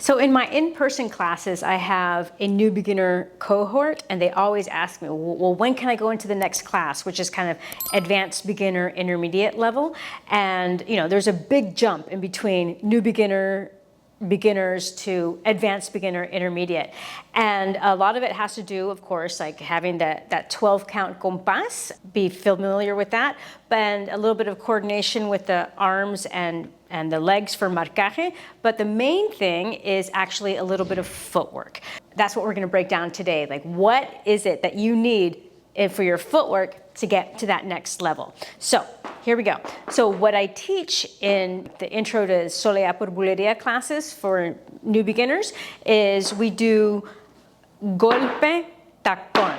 So in my in-person classes, I have a new beginner cohort, and they always ask me, well, when can I go into the next class, which is kind of advanced beginner intermediate level. And there's a big jump in between new beginners to advanced beginner intermediate. And a lot of it has to do, of course, like having that 12 count compás, be familiar with that, and a little bit of coordination with the arms and the legs for marcaje. But the main thing is actually a little bit of footwork. That's what we're gonna break down today. Like, what is it that you need for your footwork to get to that next level? So here we go. So what I teach in the intro to Soleá por Bulería classes for new beginners is we do golpe, tacón,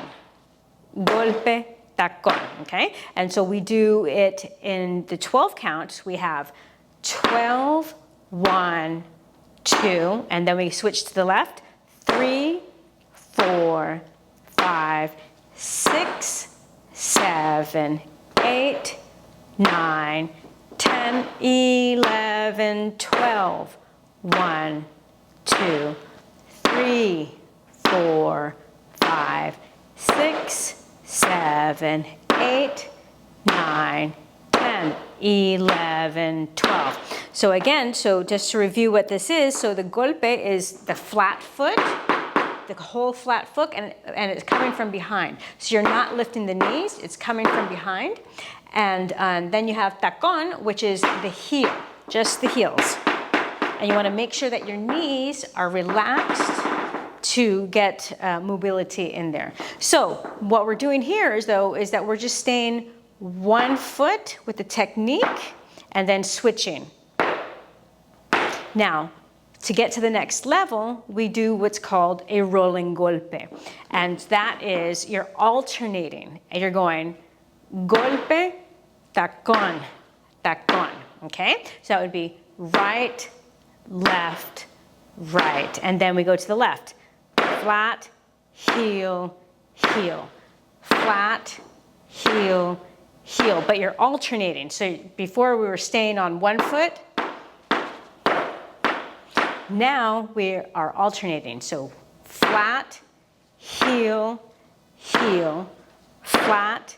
golpe, tacón, okay? And so we do it in the 12 count. We have 12, 1, 2, and then we switch to the left, 3, 4, 5, 6, 7, 8, 9, 10, 11, 12, 1, 2, 3, 4, 5, 6, 7, 8, 9, 10, 11, 12. So again, just to review what this is, so the golpe is the flat foot, the whole flat foot, and it's coming from behind. So you're not lifting the knees, it's coming from behind. And then you have tacón, which is the heel, just the heels. And you want to make sure that your knees are relaxed to get mobility in there. So what we're doing here is that we're just staying one foot with the technique and then switching. Now, to get to the next level, we do what's called a rolling golpe. And that is, you're alternating and you're going golpe, tacón, tacón, okay? So that would be right, left, right. And then we go to the left. Flat, heel, heel. Flat, heel, heel. But you're alternating. So before we were staying on one foot, now we are alternating. So flat, heel, heel, flat,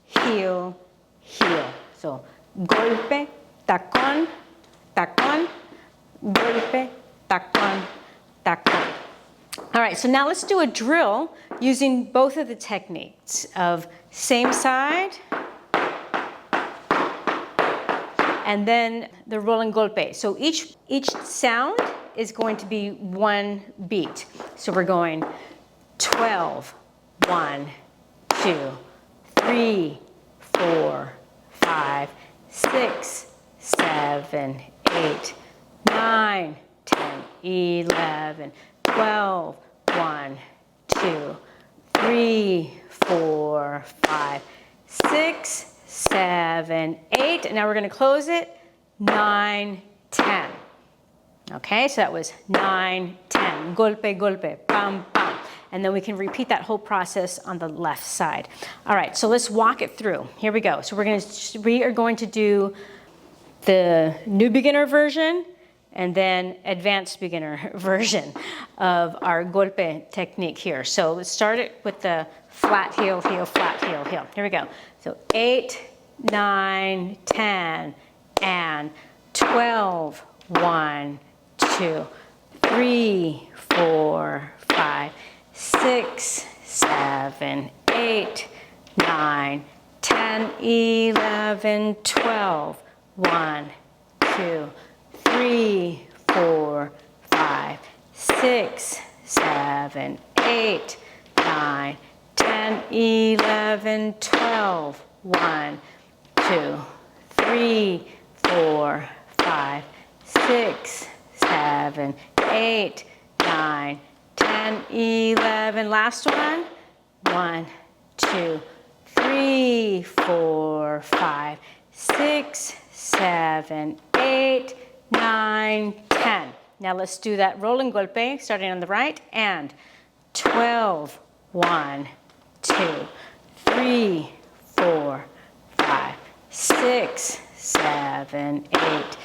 heel, heel. So golpe, tacón, tacón, golpe, tacón, tacón. All right, so now let's do a drill using both of the techniques of same side and then the rolling golpe. So each sound is going to be one beat. So we're going 12, 1, 2, 3, 4, 5, 6, 7, 8, 9, 10, 11, 12, 1, 2, 3, 4, 5, 6, 7, 8. And now we're going to close it. 9, 10. Okay, so that was 9, 10. Golpe, golpe, pam, pam. And then we can repeat that whole process on the left side. All right, so let's walk it through. Here we go. So we are going to do the new beginner version and then advanced beginner version of our golpe technique here. So let's start it with the flat heel, heel, flat heel, heel. Here we go. So 8, 9, 10, and 12, 1, 2, 3, 4, 5, 6, 7, 8, 9, 10, 11, 12, 1, 2, 3, 4, 5, 6, 7, 8, 9, 10, 11, 12, 1, 2, 3, 4, 5, 6, 7, 8, 9, 10, 11. Last one. 1, 2, 3, 4, 5, 6, 7, 8, 9, 10. Now let's do that rolling golpe, starting on the right, and 12, 1, 2, 3, 4, 5, 6, 7, 8,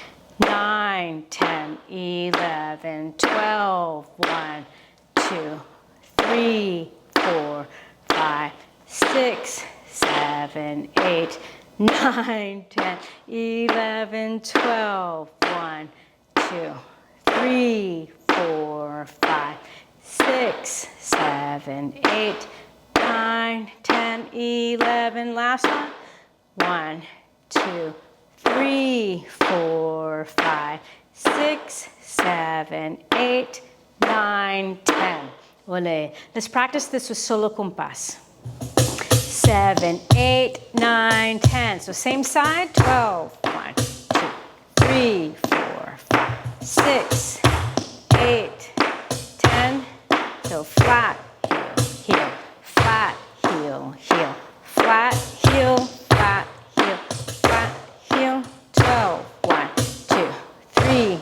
9, 10, 11, 12. 1, 2, 3, 4, 5, 6, 7, 8, 9, 10, 11, 12. 1, 2, 3, 4, 5, 6, 7, 8, 9, 10, 11. Last one. 1, 2, 3, 4, 5, 6, 7, 8, 9, 10. Ole. Let's practice this with solo compás. 7, 8, 9, 10. So same side. 12. 1, 2, 3, 4, 5, 6, 8, 10. So flat, heel, heel, flat, heel, heel, flat, heel, flat, heel, flat, heel. 12. 1, 2, 3,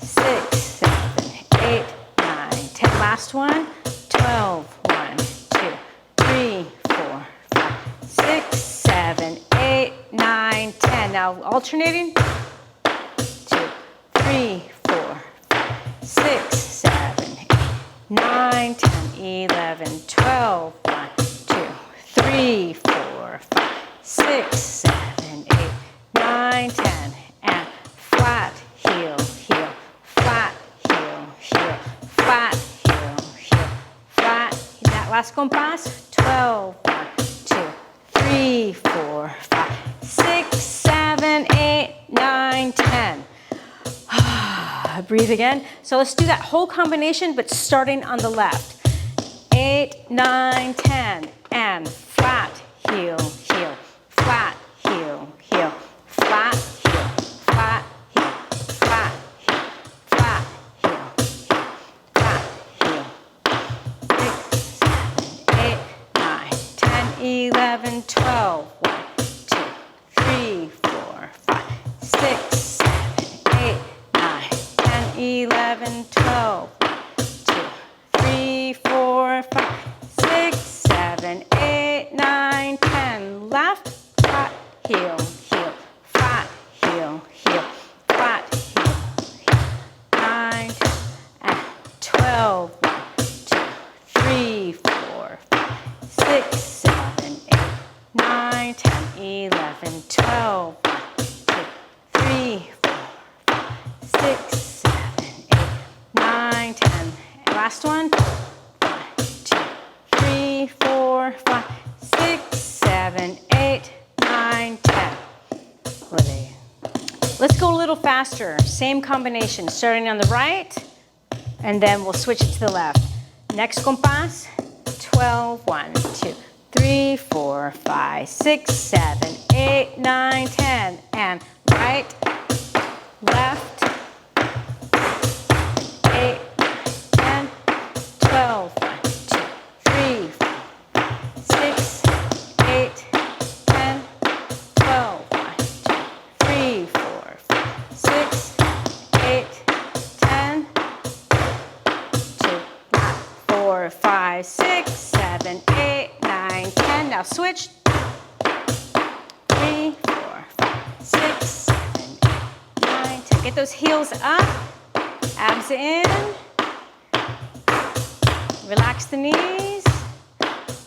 6, 7, 8, 9, 10. Last one. 12. 1, 2, 3, 4, 5, 6, 7, 8, 9, 10. Now alternating. 2, 3, 4, 5, 6, 7, 8, 9, 10, 11, 12. 1, 2, 3, 4, 5, 6, 7, 8, 9, 10. And flat, heel, heel, flat, heel, heel, flat, heel, heel, flat. That last compás. 12. 1, 2, 3, 4, 5, 6, 7, 8, 9, 10. Breathe again. So let's do that whole combination, but starting on the left. 8, 9, 10. And flat, heel, heel, flat, heel, heel, flat, heel, flat, heel, flat, heel, flat, heel, heel, flat, heel. 6, 7, 8, 9, 10, 11, 12. 1, 2, 3, 4, 5, 6, 7, 8, 9, 10, 11, 12. 2, 3, 4, 5, 6, 7, 8, 9, 10. Left, flat, heel, heel, flat, heel, heel, flat, heel, heel. 9, 10, and 12. 1, 2, 3, 4, 5, 6, 7, 8, 9, 10, 11, 12. 1, 2, 3, 4, 5, 6, 7, 8, 9, 10. Last one. 1, 2, 3, 4, 5, 6, 7, 8, 9, 10. Let's go a little faster. Same combination, starting on the right, and then we'll switch it to the left. Next compás. 12. 1, 2, 3, 4, 5, 6, 7, 8, 9, 10. And right, left, 8, 10, 12. 1, 2, 3, 4, 6, 8, 10, 12. 1, 2, 3, 4, 6, 8, 10, 2, 4, 5, 6, 7, 8, 9, 10. Now switch. 3, 4, 5, 6, 7, 8, 9, 10. Get those heels up, abs in. Relax the knees.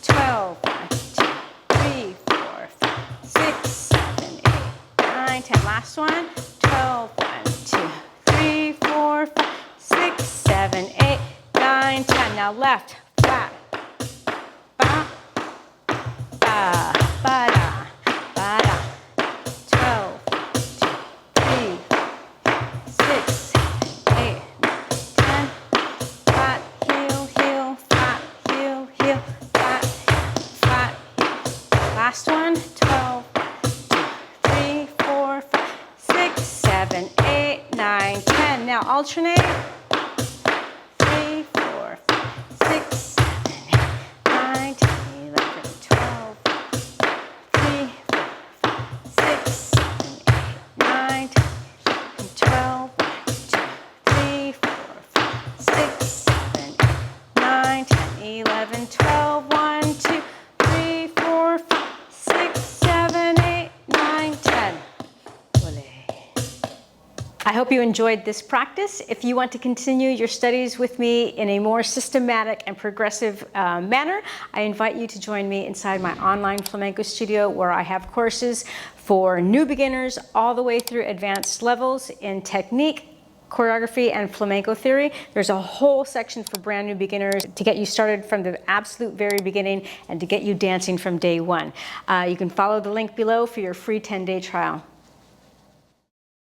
12. 1, 2, 3, 4, 5, 6, 7, 8, 9, 10. Last one. 12. 1, 2, 3, 4, 5, 6, 7, 8, 9, 10. Now left, flat. Ba, ba, ba, da, ba, da. 12, 2, 3, 6, 7, 8, 10. Flat, heel, heel, flat, heel, heel, flat, flat. Last one. 12, 2, 3, 4, 5, 6, 7, 8, 9, 10. Now alternate. 3, 4, 5, 6, 7, 8, 9, 10, 11, 12. 3, 4, 5, 6, 7, 8, 9, 10, 12. 1, 2, 3, 4, 5, 6, 7, 8, 9, 10, 11, 12. 1, 2, 3, 4, 5, 6, 7, 8, 9, 10. Ole. I hope you enjoyed this practice. If you want to continue your studies with me in a more systematic and progressive manner, I invite you to join me inside my Online Flamenco Studio, where I have courses for new beginners all the way through advanced levels in technique, choreography, and flamenco theory. There's a whole section for brand new beginners to get you started from the absolute very beginning and to get you dancing from day one. You can follow the link below for your free 10-day trial.